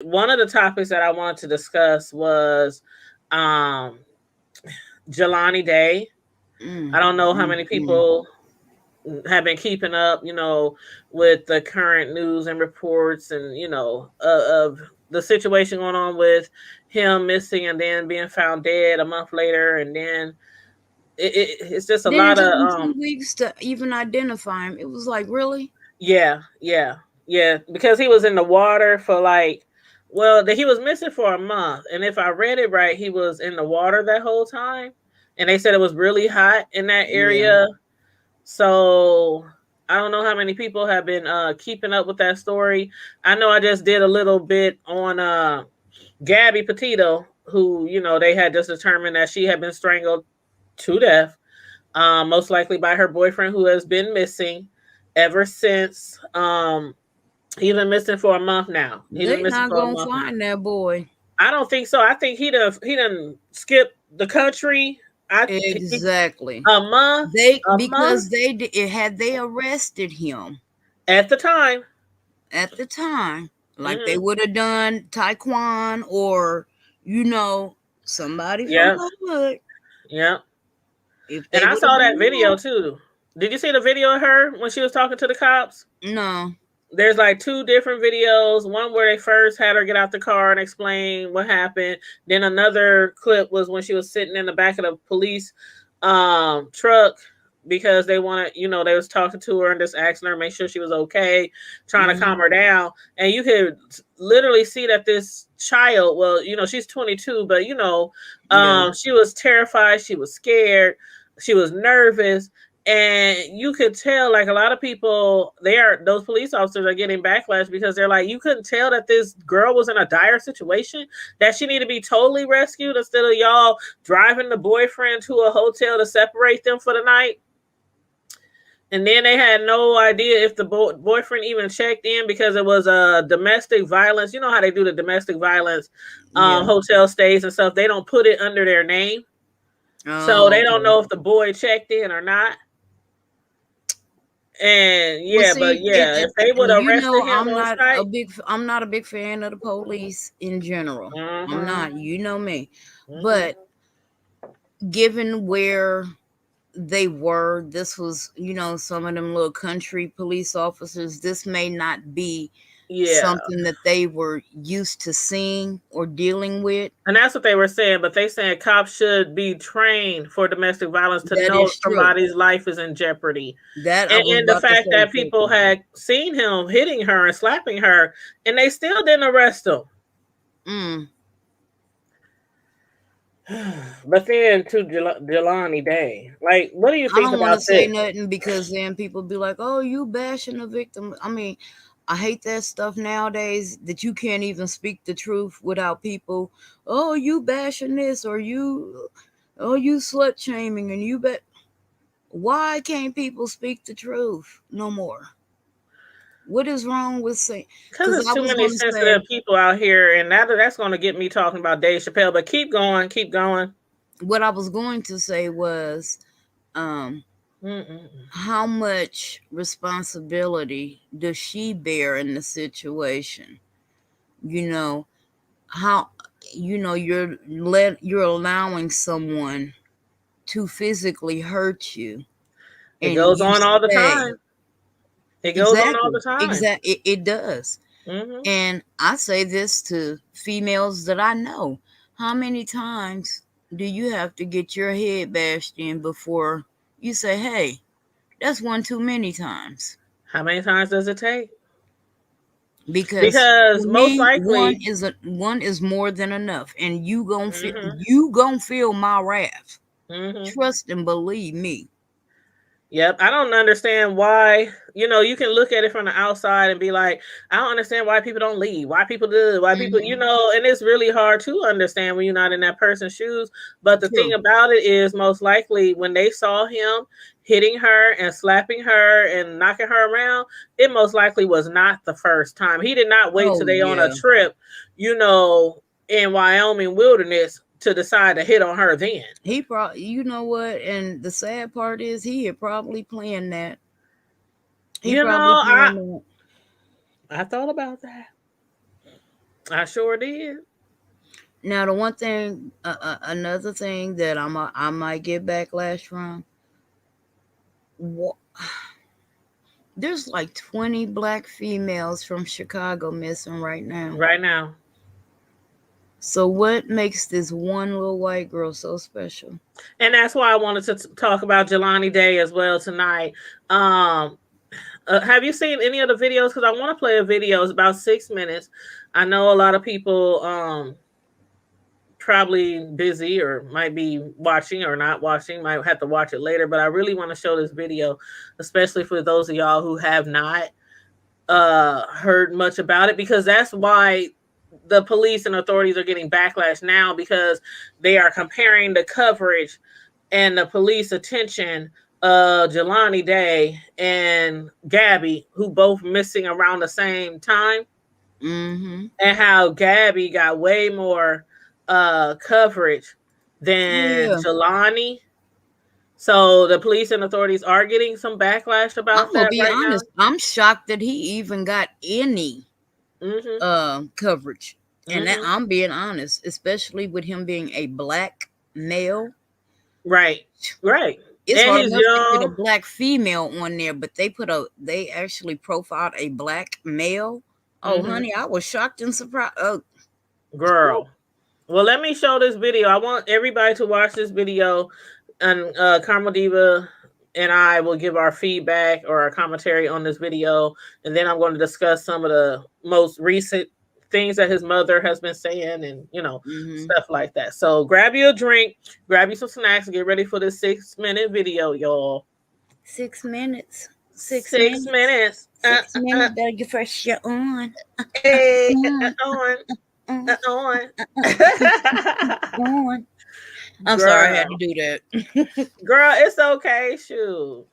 One of the topics that I wanted to discuss was um Jelani Day. I Mm, don't know how mm, many mm. people have been keeping up, with the current news and reports, and of the situation going on with him missing and then being found dead a month later, and then it's just a Then it lot of took them 2 weeks to even identify him. It was like, really? yeah, yeah, yeah, because he was in the water for like, well, he was missing for a month, and if I read it right, he was in the water that whole time, and they said it was really hot in that Yeah. area. So I don't know how many people have been keeping up with that story. I know I just did a little bit on Gabby Petito, who they had just determined that she had been strangled to death, most likely by her boyfriend, who has been missing ever since. He's been missing for a month now. He's been They missing not for a gonna month now. find that boy. I don't think so. I think he done skipped the country. Exactly. A month, They a month because they had they arrested him at the time. at the time, like they Hmm. would have done Taekwon or you know somebody from Yep, the hood. yep. If And they I would have saw that done video too. Did you see the video of her when she was talking to the cops? that, no. There's like two different videos. One where they first had her get out the car and explain what happened. Then another clip was when she was sitting in the back of the police truck, because they wanted, they was talking to her and just asking her make sure she was okay, trying to calm Hmm. her down. And you could literally see that this child, well, she's 22, but Yeah. she was terrified, she was scared, she was nervous, and you could tell, like, a lot of people, those police officers are getting backlash because they're like, you couldn't tell that this girl was in a dire situation, that she needed to be totally rescued, instead of y'all driving the boyfriend to a hotel to separate them for the night. And then they had no idea if the boyfriend even checked in, because it was domestic violence. You know how they do the domestic violence Yeah. hotel stays and stuff. They don't put it under their name, so Oh, they don't okay. know if the boy checked in or not. And Well, yeah, but see, yeah, if they would have arrested him on site. I'm not a big fan of the police in general. I'm Mm-hmm, not. You know me, but mm-hmm. given where they were, this was some of them little country police officers. This may not be Yeah, something that they were used to seeing or dealing with. and that's what they were saying. But they saying cops should be trained for domestic violence to That know is true. somebody's life is in jeopardy. That I was And the about to fact say that too. people had seen him hitting her and slapping her, and they still didn't arrest him. Mm. But then to Jelani Day, like, what do you I think don't want about to say this? nothing because then people be like, "Oh, you bashing the victim." I mean, I hate that stuff nowadays that you can't even speak the truth without people. Oh, you bashing this or you slut shaming and you bet. Why can't people speak the truth no more? What is wrong with saying? Because Because there's I too was many going to say sensitive people out here, and that's going to get me talking about Dave Chappelle. But keep going, keep going. what I was going to say was, um, Mm-mm. how much responsibility does she bear in the situation? You know how you're allowing someone to physically hurt you, It and goes you on all the say time. It goes on all exactly, the time. it does. Hmm. And I say this to females that I know: how many times do you have to get your head bashed in before you say, "Hey, that's one too many times"? How many times does it take? Because for Because most me, likely, one is more than enough, and hmm you gonna feel my wrath. hmm Trust and believe me. yep, I don't understand why. You can look at it from the outside and be like, I don't understand why people don't leave, why people do, why people, Hmm. and it's really hard to understand when you're not in that person's shoes. But the thing True. about it is, most likely, when they saw him hitting her and slapping her and knocking her around, it most likely was not the first time. He did not wait till Oh they on a yeah. trip, you know, in Wyoming wilderness to decide to hit on her then. He probably, you know what? And the sad part is, he had probably planned that. He You probably know, I planned that. I thought about that. I sure did. Now, the one thing, another thing that I might get backlash from, wha- there's like 20 black females from Chicago missing right now. Right now. So what makes this one little white girl so special? And that's why I wanted to talk about Jelani Day as well tonight. Um, have you seen any of the videos? Because I want to play a video. It's about 6 minutes. I know a lot of people probably busy or might be watching or not watching, might have to watch it later. But I really want to show this video, especially for those of y'all who have not heard much about it, because that's why the police and authorities are getting backlash now, because they are comparing the coverage and the police attention of Jelani Day and Gabby, who both missing around the same time, Mm-hmm. and how Gabby got way more coverage Oh than yeah. Jelani. So the police and authorities are getting some backlash I'm about gonna that be right now. honest. I'm shocked that he even got any Mm-hmm. coverage. And that Mm-hmm. I'm being honest, especially with him being a black male. Right. Right. It's And hard he's enough to get a young. black female on there, but they actually profiled a black male. Oh, Mm-hmm. honey, I was shocked and surprised. Oh, Girl. Well, let me show this video. I want everybody to watch this video, and Carmel Diva and I will give our feedback or our commentary on this video, and then I'm going to discuss some of the most recent things that his mother has been saying, and mm-hmm. stuff like that. So grab you a drink, grab you some snacks, get ready for this 6 minute video, y'all. 6 minutes. Six minutes.6 minutes. 6 minutes. Better get fresh your on. Hey, On. on, On. on. On. I'm sorry, I had to Girl, do that. girl, it's okay. Shoot,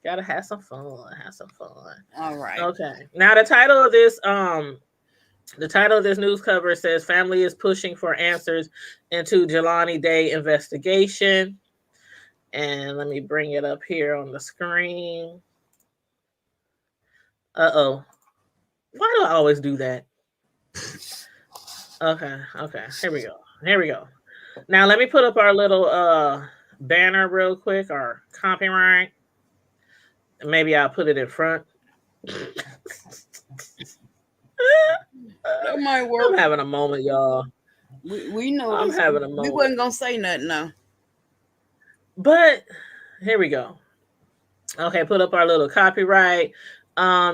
gotta have some fun. Have some fun. All right. Okay. Now the title of this news cover says family is pushing for answers into Jelani Day investigation. And let me bring it up here on the screen. Uh-oh. Why do I always do that? Okay. Here we go. Here we go. Now let me put up our little banner real quick, our copyright. Maybe I'll put it in front. That might I'm work. having a moment, y'all. We I'm noticed. having a We moment. wasn't gonna say nothing now. But here we go. Okay, put up our little copyright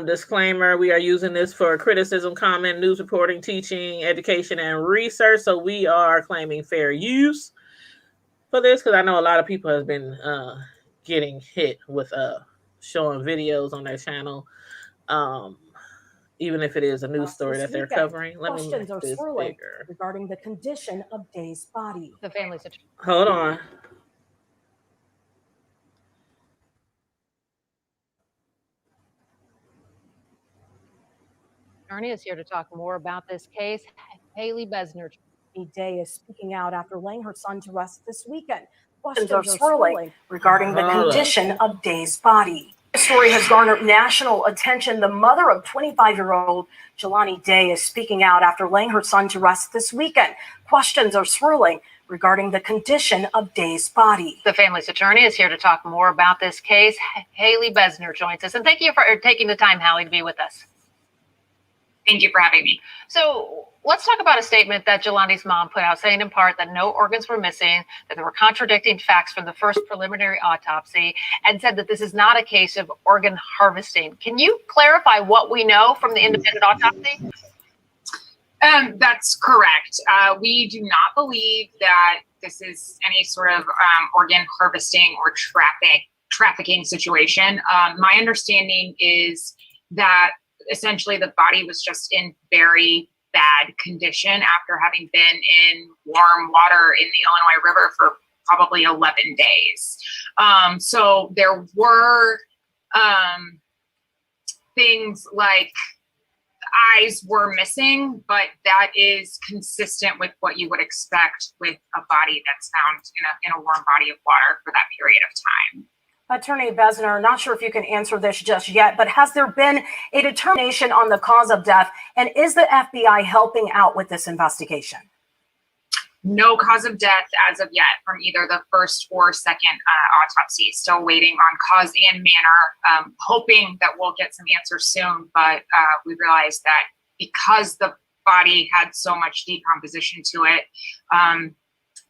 disclaimer. We are using this for criticism, comment, news reporting, teaching, education, and research. So we are claiming fair use for this, because I know a lot of people has been getting hit with showing videos on their channel. Even if it is a news story that they're covering. Let me make this bigger. Regarding the condition of Day's body. The family's Hold on. attorney is here to talk more about this case. Haley Besner. Day is speaking out after laying her son to rest this weekend. Questions are swirling regarding the condition of Day's body. The story has garnered national attention. The mother of 25-year-old Jelani Day is speaking out after laying her son to rest this weekend. Questions are swirling regarding the condition of Day's body. The family's attorney is here to talk more about this case. Haley Besner joins us. And thank you for taking the time, Hallie, to be with us. Thank you for having me. So let's talk about a statement that Jelani's mom put out, saying in part that no organs were missing, that there were contradicting facts from the first preliminary autopsy, and said that this is not a case of organ harvesting. Can you clarify what we know from the independent autopsy? That's correct. We do not believe that this is any sort of organ harvesting or trafficking situation. My understanding is that essentially the body was just in very bad condition after having been in warm water in the Illinois River for probably 11 days. So there were things like eyes were missing, but that is consistent with what you would expect with a body that's found in a warm body of water for that period of time. Attorney Besner, not sure if you can answer this just yet, but has there been a determination on the cause of death? And is the FBI helping out with this investigation? No cause of death as of yet from either the first or second autopsy. Still waiting on cause and manner, hoping that we'll get some answers soon. But we realized that because the body had so much decomposition to it,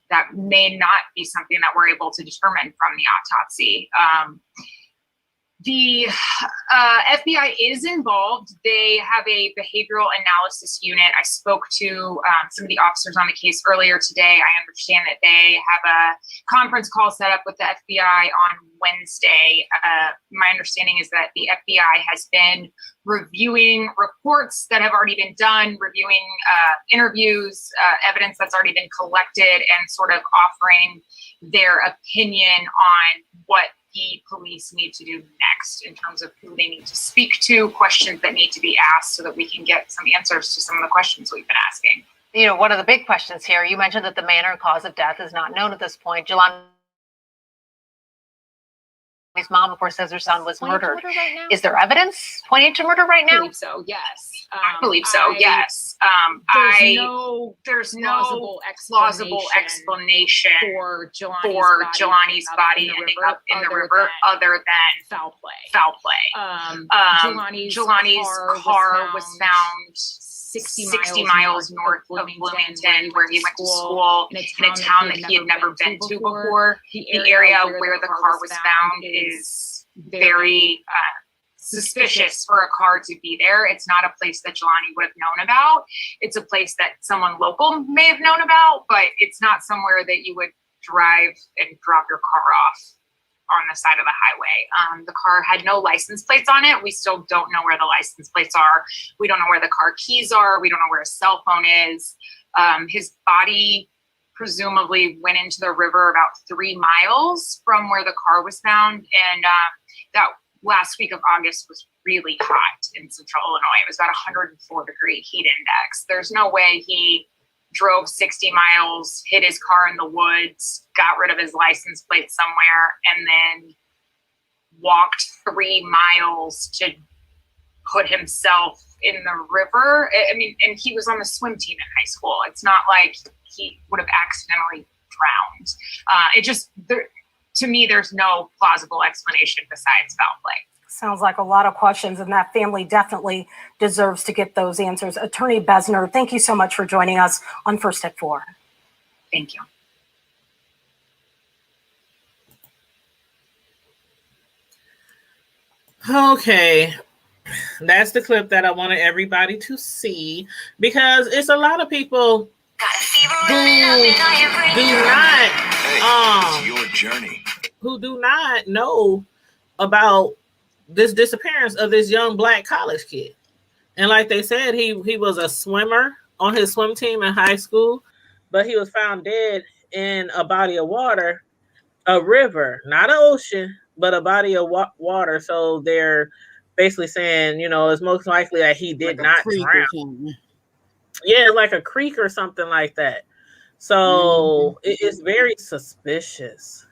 that may not be something that we're able to determine from the autopsy. The FBI is involved. They have a behavioral analysis unit. I spoke to some of the officers on the case earlier today. I understand that they have a conference call set up with the FBI on Wednesday. My understanding is that the FBI has been reviewing reports that have already been done, reviewing interviews, evidence that's already been collected, and sort of offering their opinion on what the police need to do next in terms of who they need to speak to, questions that need to be asked so that we can get some answers to some of the questions we've been asking. You know, one of the big questions here, you mentioned that the manner and cause of death is not known at this point. Jelani's mom, of course, says her son was murdered. Is there evidence pointing to murder right now? I believe so, yes. I believe so, yes. There's no plausible explanation for Jelani's body ending up in the river other than foul play. Jelani's car was found 60 miles north of Bloomington, where he went to school, in a town that he had never been to before. The area where the car was found is very suspicious for a car to be there. It's not a place that Jelani would have known about. It's a place that someone local may have known about, but it's not somewhere that you would drive and drop your car off on the side of the highway. The car had no license plates on it. We still don't know where the license plates are. We don't know where the car keys are. We don't know where his cell phone is. His body presumably went into the river about 3 miles from where the car was found. And that last week of August was really hot in central Illinois. It was about 104-degree heat index. There's no way he drove 60 miles, hid his car in the woods, got rid of his license plate somewhere, and then walked 3 miles to put himself in the river. I mean, and he was on the swim team in high school. It's not like he would have accidentally drowned. To me, there's no plausible explanation besides foul play. Sounds like a lot of questions, and that family definitely deserves to get those answers. Attorney Besner, thank you so much for joining us on First at 4. Thank you. Okay, that's the clip that I wanted everybody to see, because it's a lot of people who do not know about this disappearance of this young Black college kid. And like they said, he was a swimmer on his swim team in high school, but he was found dead in a body of water, a river, not an ocean, but a body of water. So they're basically saying, it's most likely that he did not drown. Yeah, like a creek or something like that. So it's very suspicious.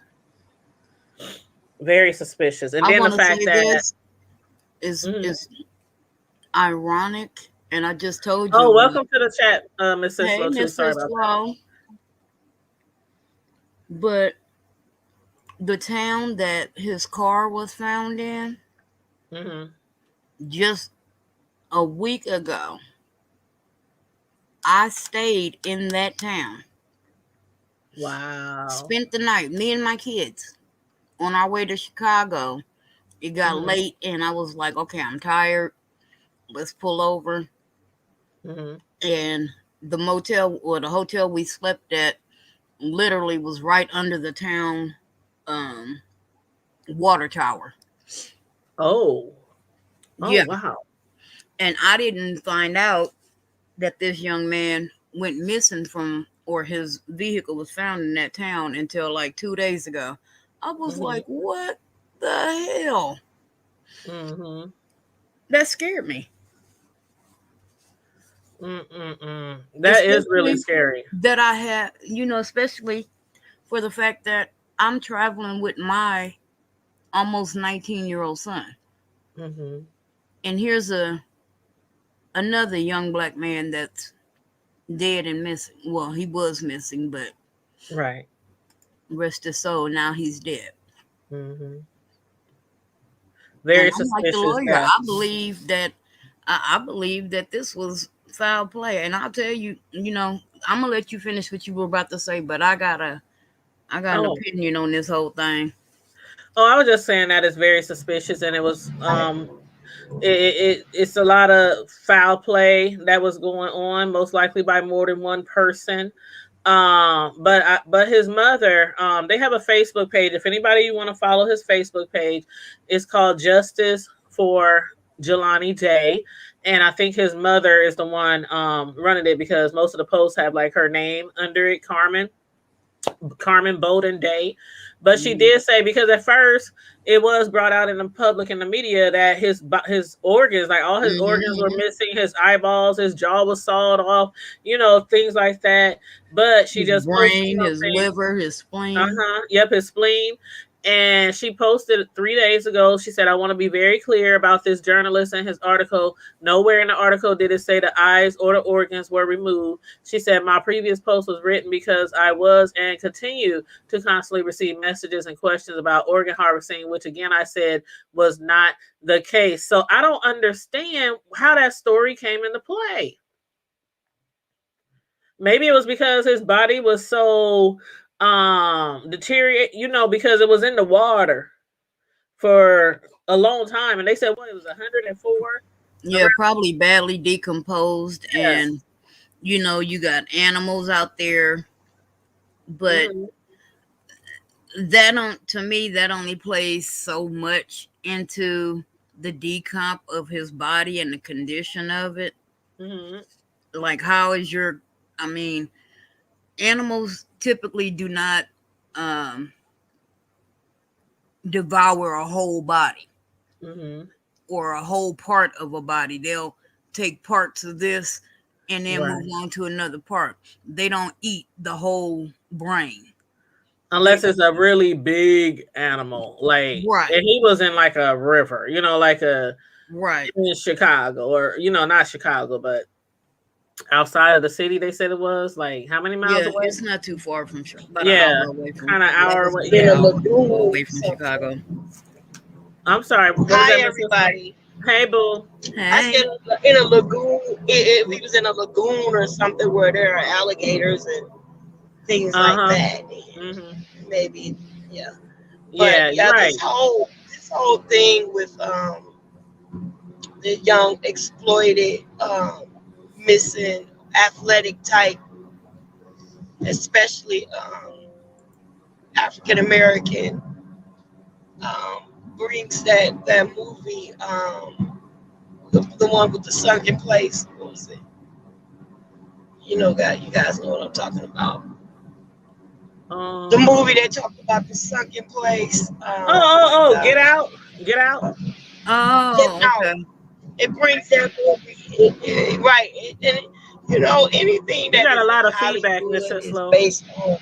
Very suspicious. And then the fact that is ironic. And I just told you. Oh, welcome to the chat, Miss Cislo. Hey, Miss Cislo. But the town that his car was found in, just a week ago, I stayed in that town. Wow. Spent the night, me and my kids, on our way to Chicago. It got late, and I was like, okay, I'm tired. Let's pull over. And the motel or the hotel we slept at literally was right under the town water tower. Oh, yeah. Wow. And I didn't find out that this young man went missing or his vehicle was found in that town until like 2 days ago. I was like, what the hell? That scared me. That is really scary. That I had, especially for the fact that I'm traveling with my almost 19-year-old son. Mm-hmm. And here's another young black man that's dead and missing. Well, he was missing, but Right. rest his soul, now he's dead. Mm-hmm. And Very I'm like the suspicious lawyer. that. I believe that this was foul play. And I'll tell you, I'm gonna let you finish what you were about to say, but I got an Oh, opinion on this whole thing. oh, I was just saying that it's very suspicious, and it was it's a lot of foul play that was going on, most likely by more than one person. But his mother, they have a Facebook page. If anybody you want to follow his Facebook page, it's called Justice for Jelani Day. And I think his mother is the one running it because most of the posts have like her name under it, Carmen Bolden Day. But she did say, because at first it was brought out in the public in the media that his organs, like all his organs were Mm-hmm. missing, his eyeballs, his jaw was sawed off, things like that. But she His just posted brain, his something. liver, his spleen. Yep, his spleen. And she posted 3 days ago. She said, I want to be very clear about this journalist and his article. Nowhere in the article did it say the eyes or the organs were removed. She said, my previous post was written because I was and continue to constantly receive messages and questions about organ harvesting, which again, I said was not the case. So I don't understand how that story came into play. Maybe it was because his body was so deteriorate, because it was in the water for a long time, and they said what, it was 104. Yeah, probably badly decomposed. Yes. And you got animals out there, but that only plays so much into the decomp of his body and the condition of it. Mm-hmm. Like, how is your, I mean, animals typically do not devour a whole body Mm-hmm. or a whole part of a body. They'll take parts of this and then Right. move on to another part. They don't eat the whole brain. Unless it's a really big animal, like, Right. and he was in like a river, like Right. in Chicago, or not Chicago, but outside of the city. They said it was like how many miles Yeah, away? it's not too far from Chicago. About Yeah, an hour away from kind of hour away. yeah, Yeah. away from Chicago. I'm sorry. What Hi, that, everybody. Hey, boo. I Hey. said in a lagoon, if he was in a lagoon or something where there are alligators and things like that, Mm-hmm. maybe, yeah. Yeah, But yeah, right. this whole thing with the young exploited missing athletic type, especially African American, brings that movie, the one with the sunken place. What was it? You guys know what I'm talking about. The movie that talked about the sunken place. Get Out. Get Out. Oh, Get Out. okay. It brings that movie, right? Anything that You got is a lot in of feedback, Hollywood Mr. is Slow. based on.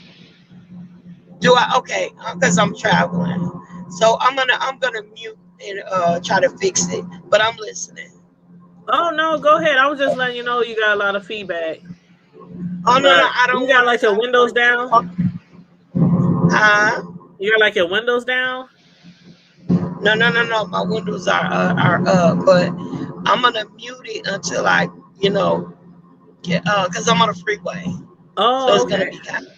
Do I? Okay, because I'm traveling, so I'm gonna mute and try to fix it. But I'm listening. Oh no, go ahead. I was just letting you know you got a lot of feedback. Oh no, I don't You got want like your windows down. You got like your windows down. No. My windows are up, but I'm gonna mute it until I, get because I'm on a freeway. Oh, So it's okay. gonna be kind of.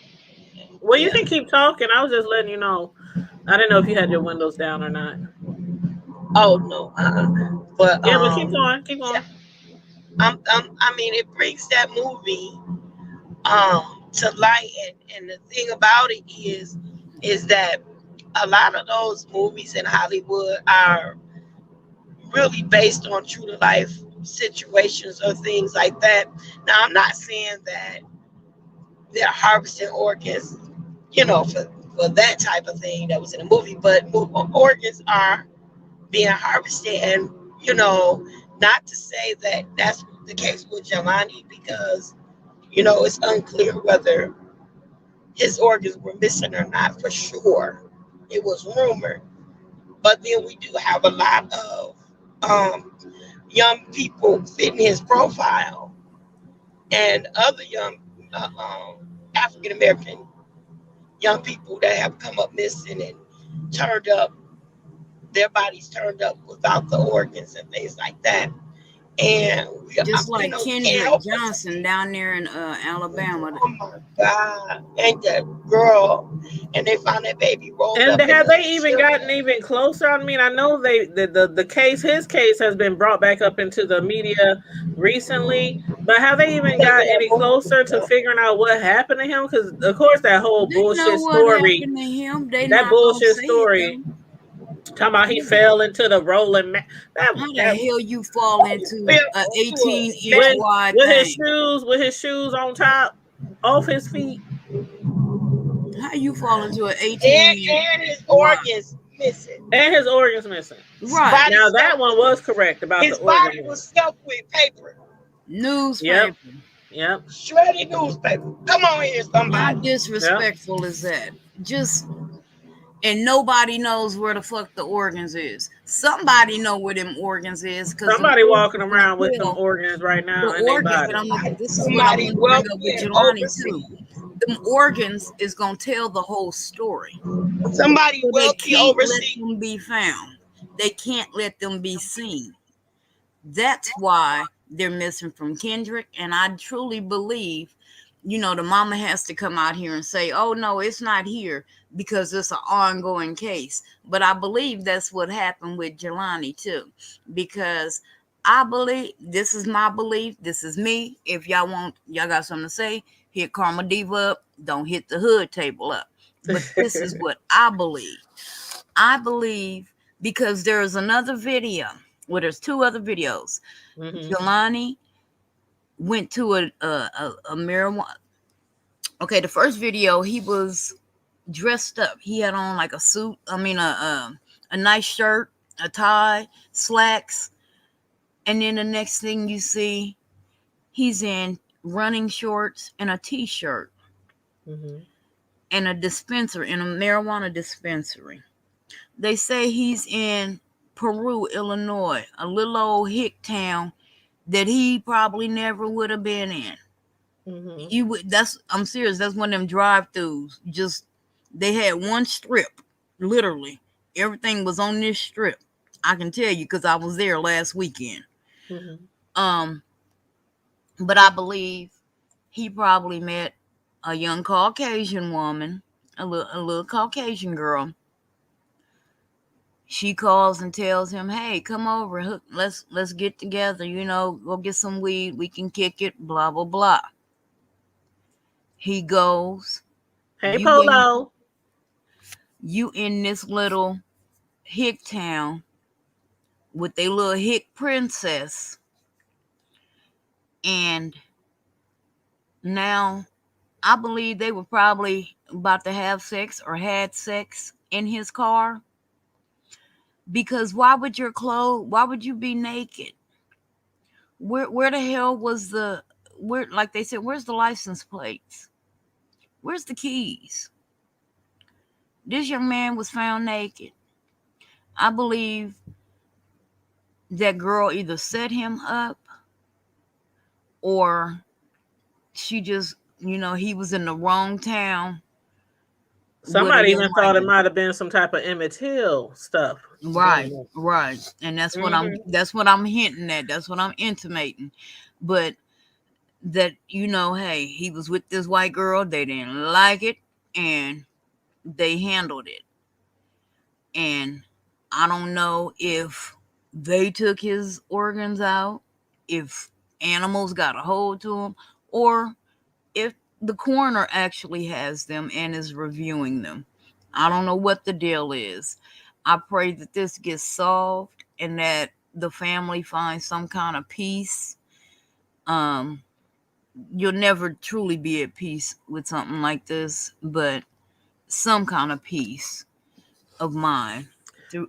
Well, you can keep talking. I was just letting you know. I didn't know if you had your windows down or not. Oh no, but yeah, but keep going. Keep going. Yeah. I mean, it brings that movie to light, and the thing about it is that a lot of those movies in Hollywood are really based on true to life situations or things like that. Now, I'm not saying that they're harvesting organs, for that type of thing that was in the movie, but organs are being harvested, and not to say that that's the case with Jelani, because it's unclear whether his organs were missing or not. For sure, it was rumored, But then we do have a lot of young people fitting his profile, and other young African American young people that have come up missing and turned up, their bodies turned up without the organs and things like that. And Just you like know, you can't Kendrick help but Johnson down there in Alabama. oh my God, and that girl, and they found that baby rolled And up in have they the even gotten even closer? I mean, I know the case, his case has been brought back up into the media recently, but have they even got any closer to figuring out what happened to him? Because of course that whole They know bullshit what story, happened to him. They that not gonna bullshit say it story, though. talking about he Yeah. fell into the rolling How the that hell you fall into a 18-inch with wide his thing? shoes on top, off his feet. How you fall into an 18-inch and his wide? organs missing. And his organs missing. Right. Body Now that stuffed one was correct about the his body organ. was stuffed with paper, Yep. Newspaper. Yep. shredded newspaper. Come on here, How somebody. disrespectful is that? Just and nobody knows where the fuck the organs is. Somebody know where them organs is because them Somebody walking organs gonna around with them tell organs right the now in their organ. body. This is what I Somebody want to bring up wealthy with and Jelani too. overseas. Them organs is gonna tell the whole story. Somebody So they wealthy can't let overseas. them be found. They can't let them be seen. That's why they're missing from Kendrick. And I truly believe, the mama has to come out here and say, oh, no, it's not here because it's an ongoing case. But I believe that's what happened with Jelani, too, because I believe this is my belief. This is me. If y'all got something to say, hit Karma Diva up. Don't hit the hood table up. But this is what I believe. I believe because there's another video. Well, there's two other videos. Mm-hmm. Jelani went to a marijuana. Okay, the first video, he was dressed up. He had on like a suit. I mean, a nice shirt, a tie, slacks, and then the next thing you see, he's in running shorts and a t-shirt, Mm-hmm. and a marijuana dispensary. They say he's in Peru, Illinois, a little old hick town that he probably never would have been in. Mm-hmm. I'm serious. That's one of them drive-throughs. Just they had one strip, literally. Everything was on this strip. I can tell you because I was there last weekend. Mm-hmm. But I believe he probably met a young Caucasian woman, a little Caucasian girl. She calls and tells him, "Hey, come over. Let's get together. Go get some weed. We can kick it. Blah blah blah." He goes. Hey, Polo. You in this little hick town with a little hick princess, and now I believe they were probably about to have sex or had sex in his car. Because why would you be naked? Where the hell was like they said, where's the license plates? Where's the keys? This young man was found naked. I believe that girl either set him up or she just, he was in the wrong town. Somebody even thought it might have been some type of Emmett Till stuff. Right. And that's what I'm hinting at. That's what I'm intimating. But that, hey, he was with this white girl, they didn't like it, and they handled it. And I don't know if they took his organs out, if animals got a hold to him, or if the coroner actually has them and is reviewing them. I don't know what the deal is. I pray that this gets solved and that the family finds some kind of peace. You'll never truly be at peace with something like this, but some kind of peace of mind through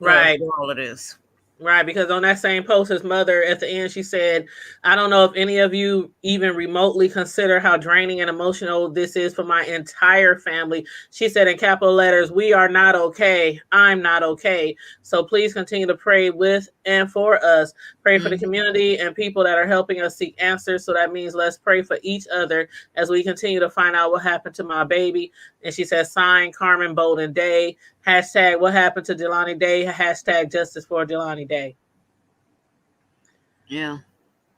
all of this. Right, because on that same post, his mother at the end, she said, I don't know if any of you even remotely consider how draining and emotional this is for my entire family. She said in capital letters, we are not okay. I'm not okay. So please continue to pray with and for us. Pray for the community and people that are helping us seek answers. So that means let's pray for each other as we continue to find out what happened to my baby. And she said, sign Carmen Bolden Day. Hashtag what happened to Jelani Day. Hashtag justice for Jelani Day. Yeah.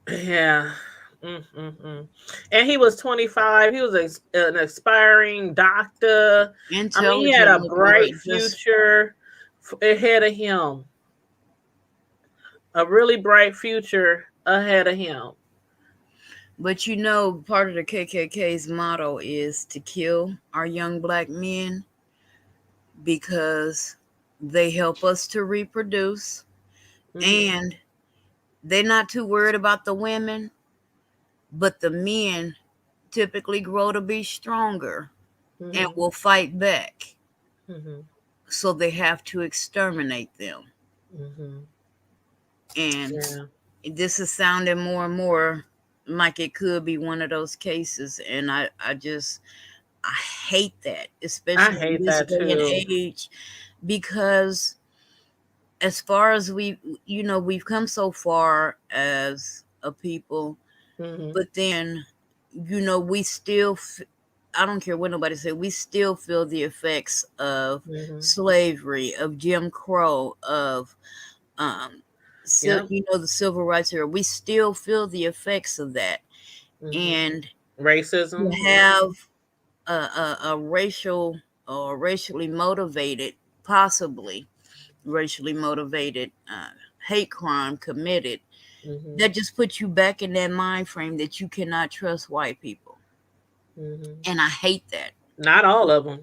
Yeah. And he was 25. He was an aspiring doctor. I mean, he had a bright future ahead of him. A really bright future ahead of him. But you know, part of the KKK's motto is to kill our young black men because they help us to reproduce, and they're not too worried about the women, but the men typically grow to be stronger and will fight back. So they have to exterminate them. And this is sounding more and more like it could be one of those cases. And I hate that, especially in this day and age, because as far as we've come so far as a people, but then, we still, I don't care what nobody said, we still feel the effects of slavery, of Jim Crow, of, the civil rights era. We still feel the effects of that. And racism. You have a racial or racially motivated, possibly racially motivated hate crime committed, that just puts you back in that mind frame that you cannot trust white people. And I hate that. Not all of them.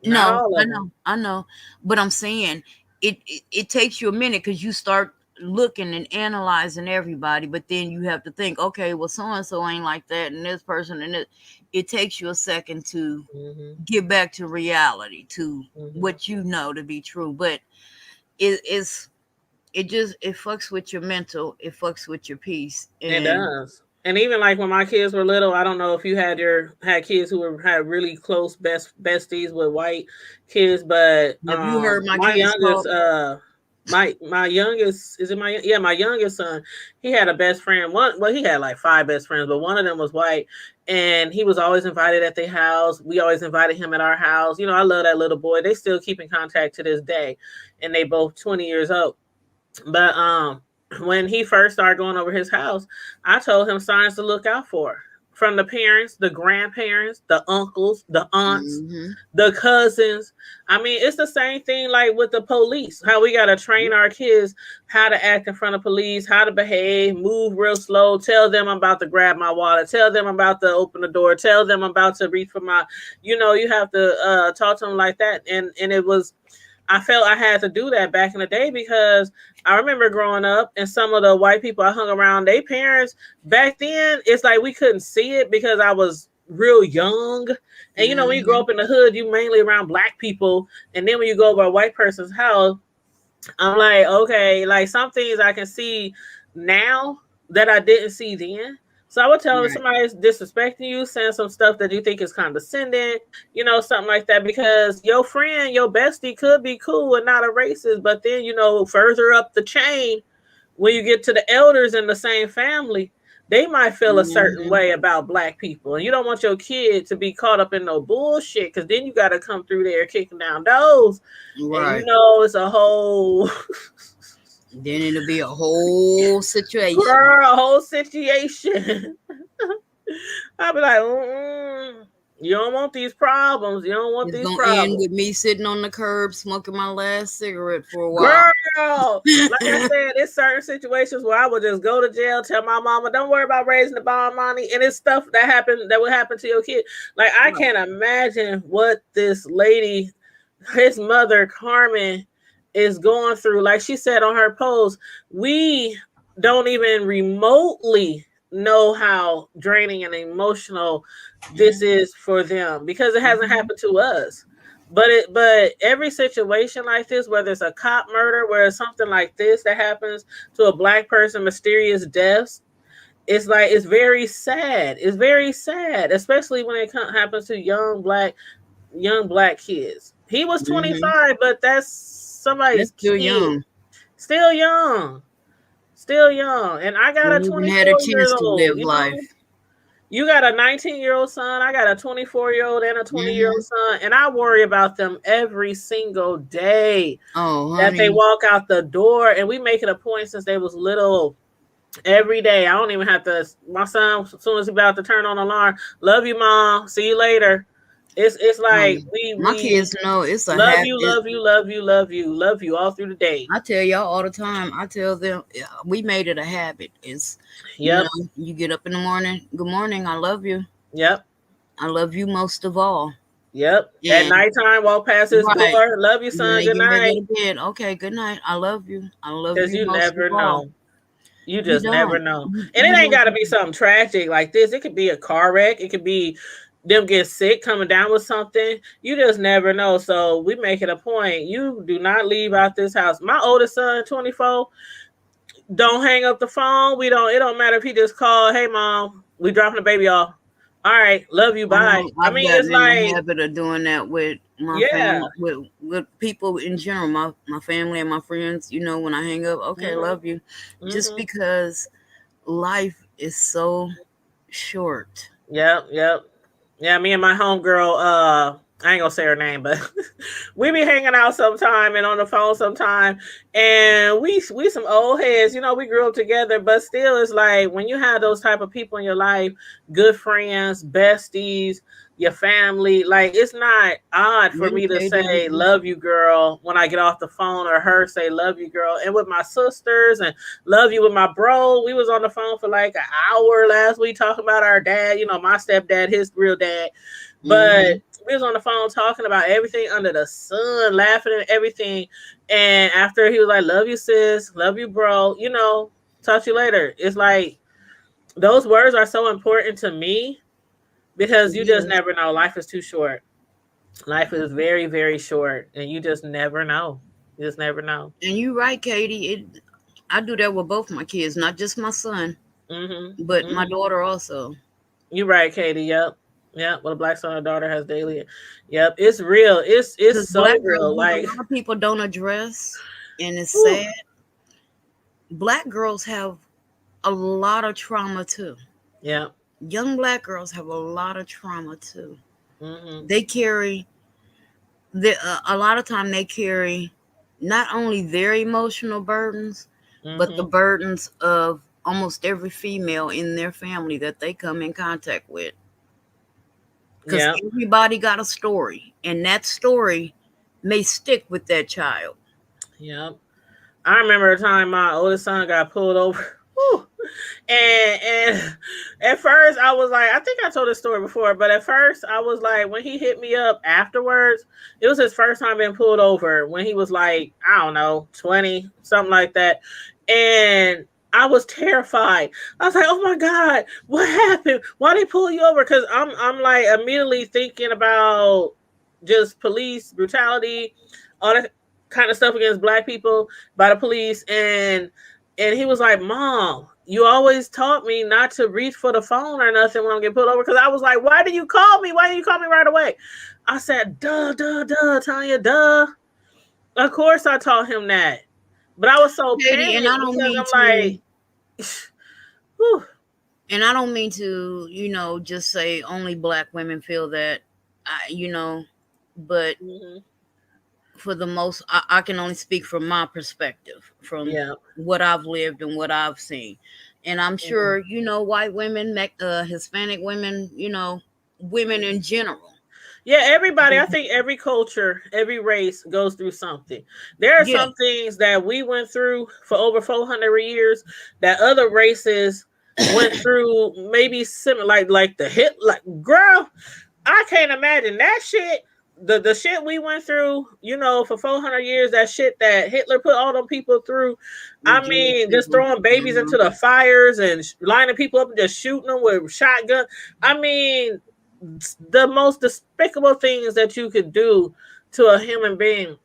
I know. But I'm saying it takes you a minute because you start looking and analyzing everybody, but then you have to think, okay, well, so-and-so ain't like that, and this person, and it takes you a second to get back to reality, to what you know to be true. But it fucks with your mental, it fucks with your peace. It does. And even like when my kids were little, I don't know if you had kids who had really close besties with white kids, but have you heard my youngest my youngest my youngest son, he had a best friend. He had like 5 best friends, but one of them was white, and he was always invited at their house. We always invited him at our house. I love that little boy. They still keep in contact to this day, and they both 20 years old. But when he first started going over his house, I told him signs to look out for from the parents, the grandparents, the uncles, the aunts, the cousins. I mean, it's the same thing like with the police, how we got to train our kids how to act in front of police, how to behave, move real slow, tell them I'm about to grab my wallet, tell them I'm about to open the door, tell them I'm about to reach for my, you have to talk to them like that. And it was, I felt I had to do that back in the day because I remember growing up and some of the white people I hung around, their parents back then, it's like we couldn't see it because I was real young. And when you grow up in the hood, you mainly around black people. And then when you go over a white person's house, I'm like, okay, like some things I can see now that I didn't see then. So I would tell them somebody's disrespecting you, saying some stuff that you think is condescending, something like that, because your friend, your bestie could be cool and not a racist. But then, further up the chain, when you get to the elders in the same family, they might feel a certain way about black people. And you don't want your kid to be caught up in no bullshit, because then you got to come through there kicking down doors. Right. And it's a whole... Then it'll be a whole situation. Girl, a whole situation. I'll be like, you don't want these problems. You don't want these problems. End with me sitting on the curb smoking my last cigarette for a while. Girl, like I said, it's certain situations where I would just go to jail, tell my mama, don't worry about raising the bond money. And it's stuff that would happen to your kid. Like, I can't imagine what this lady, his mother, Carmen, is going through. Like she said on her post, we don't even remotely know how draining and emotional this is for them because it hasn't happened to us. But every situation like this, whether it's a cop murder, where it's something like this that happens to a black person, mysterious deaths, it's like it's very sad. It's very sad, especially when it happens to young black kids. He was Mm-hmm. 25, but that's That's somebody's still kid. young. Still young. Still young. And I got a Ain't even had a 24 years chance to old, live you know? life. You got a 19-year-old son. I got a 24-year-old and a 20-year-old Mm-hmm. son. And I worry about them every single day Oh, that they honey. walk out the door. And we make it a point since they was little. Every day. I don't even have to. My son, as soon as he about to turn on the alarm, love you, mom. See you later. It's like My we kids know it's a love you, habit. love you, love you, love you, love you all through the day. I tell y'all all the time. I tell them we made it a habit. It's Yep, you get up in the morning. Good morning. I love you. yep, I love you most of all. yep. At And nighttime, walk past his right door. Love you, when son. they Good get ready night. to go to bed. Okay. Good night. I love you. I love Because you you most of never all. know. You You just never don't. know. And it You ain't got to don't. be something tragic like this. It could be a car wreck. It could be them get sick, coming down with something. You just never know. So we make it a point. You do not leave out this house. My oldest son, 24, don't hang up the phone. We don't. It don't matter if he just called. Hey, mom, we dropping the baby off. All right, love you. I Bye. know I I've mean, gotten it's in the like, habit of doing that with my yeah. family, with people in general, my family and my friends. When I hang up, okay, Mm-hmm, love you, just mm-hmm. because life is so short. Yep, yep. Yeah, me and my homegirl, I ain't gonna say her name, but we be hanging out sometime and on the phone sometime. And we some old heads, we grew up together, but still it's like when you have those type of people in your life, good friends, besties, your family, like it's not odd for Yeah, me to Katie. say love you girl when I get off the phone or her say love you girl. And with my sisters and love you with my bro. We was on the phone for like an hour last week talking about our dad, my stepdad, his real dad. But Hmm. we was on the phone talking about everything under the sun, laughing and everything. And after he was like, love you, sis, love you, bro, talk to you later. It's like those words are so important to me because you just Yes. never know. Life is too short. Life is very, very short, and you just never know. You just never know. And you're right, Katie. I do that with both my kids, not just my son, Mm-hmm. but my Mm-hmm. daughter also. You're right, Katie. Yep. Yep. What a black son or daughter has daily. Yep. It's real. It's Because so black girls, real. what a Like, lot of people don't address, and it's whew, sad. Black girls have a lot of trauma too. yeah. Young black girls have a lot of trauma too. Mm-hmm. They carry a lot of time they carry not only their emotional burdens, but the Mm-hmm. burdens of almost every female in their family that they come in contact with. Because Yep. everybody got a story, and that story may stick with that child. Yep. I remember a time my oldest son got pulled over. Whew. And at first I was like, I think I told this story before, but at first I was like, when he hit me up afterwards, it was his first time being pulled over when he was like, I don't know, 20, something like that. And I was terrified. I was like, "Oh my God, what happened? Why they pull you over?" Because I'm like immediately thinking about just police brutality, all that kind of stuff against black people by the police, and he was like, "Mom, you always taught me not to reach for the phone or nothing when I'm getting pulled over." Because I was like, "Why did you call me? Why didn't you call me right away?" I said, "Duh, duh, duh, Tanya, duh." Of course, I taught him that, but I was so Katie, and I panicked don't because mean I'm to like, whew, and I don't mean to, just say only black women feel that, but mm-hmm, for the most, I can only speak from my perspective, from yeah, what I've lived and what I've seen. And I'm mm-hmm. sure, white women, Hispanic women, women in general. Yeah, everybody, I think every culture, every race goes through something. There are Yeah. some things that we went through for over 400 years that other races went through maybe similar, like the hit, like, girl, I can't imagine that shit. The shit we went through, for 400 years, that shit that Hitler put all them people through. The I Jewish mean, just people. throwing babies into the fires and lining people up and just shooting them with shotgun. I mean, the most despicable things that you could do to a human being.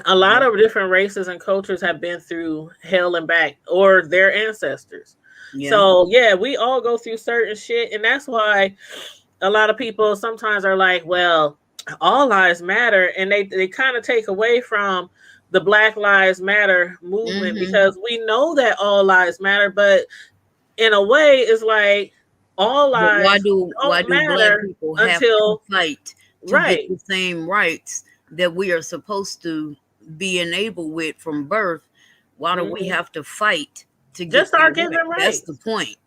A lot of different races and cultures have been through hell and back, or their ancestors. Yeah. So yeah, we all go through certain shit, and that's why a lot of people sometimes are like, well, all lives matter, and they kind of take away from the Black Lives Matter movement, because we know that all lives matter, but in a way it's like all But why lives do don't black matter people have to until fight to get right. the same rights that we are supposed to be enabled with from birth? Why do we have to fight to get Just start them giving right? That's the rights. point.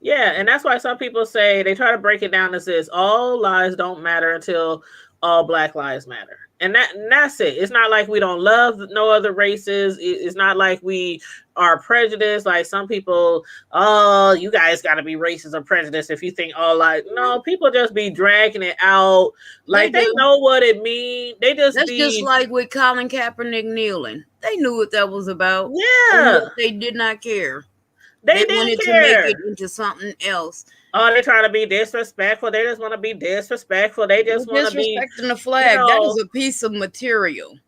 Yeah, and that's why some people say, they try to break it down as this: all lives don't matter until all Black lives matter. And that's it. It's not like we don't love no other races. It's not like we are prejudiced. Like some people, oh, you guys got to be racist or prejudiced if you think all lives. No, people just be dragging it out. Like they do. know what it means. They just That's be just like with Colin Kaepernick kneeling. They knew what that was about. yeah. And yet they did not care. They wanted didn't to make care. it into something else. Oh, they trying to be disrespectful. They just want to be disrespectful. They They're just want to be, disrespecting the flag. you That know, is a piece of material.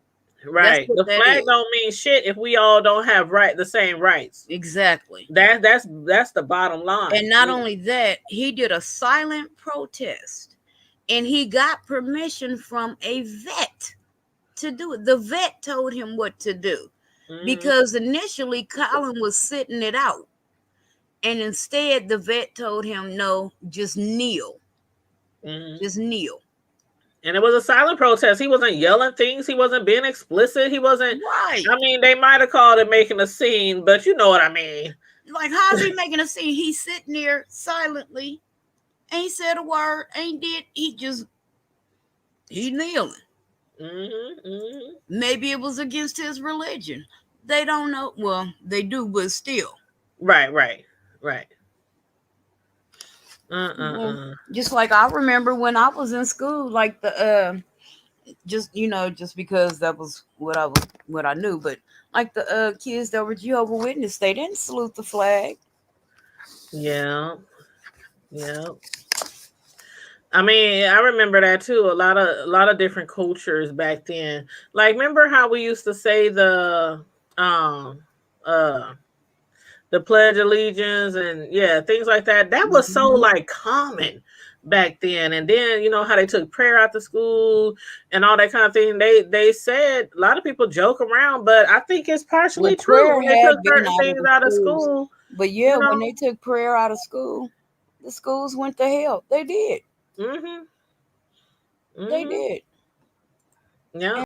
That's right. what The that flag is. don't mean shit if we all don't have the same rights. Exactly. That's the bottom line. And not only that, he did a silent protest, and he got permission from a vet to do it. The vet told him what to do, because initially Colin was sitting it out, and instead the vet told him, no, just kneel. Just kneel. And it was a silent protest. He wasn't yelling things. He wasn't being explicit. He wasn't. Right. I mean, they might have called it making a scene, but you know what I mean. Like, how's he making a scene? He's sitting there silently, ain't said a word, ain't did. He kneeling. Maybe it was against his religion. They don't know. Well, they do, but still. Right. Just like I remember when I was in school, like the just because that was what I knew, but like the kids that were Jehovah's Witness, they didn't salute the flag. Yeah. I mean, I remember that too. A lot of different cultures back then. Like, remember how we used to say the Pledge of Allegiance and things like that. That was so like common back then. And then you know how they took prayer out to school and all that kind of thing. They said, a lot of people joke around, but I think it's partially true when they took certain things out of school. But when they took prayer out of school, the schools went to hell. They did. They did. Yeah.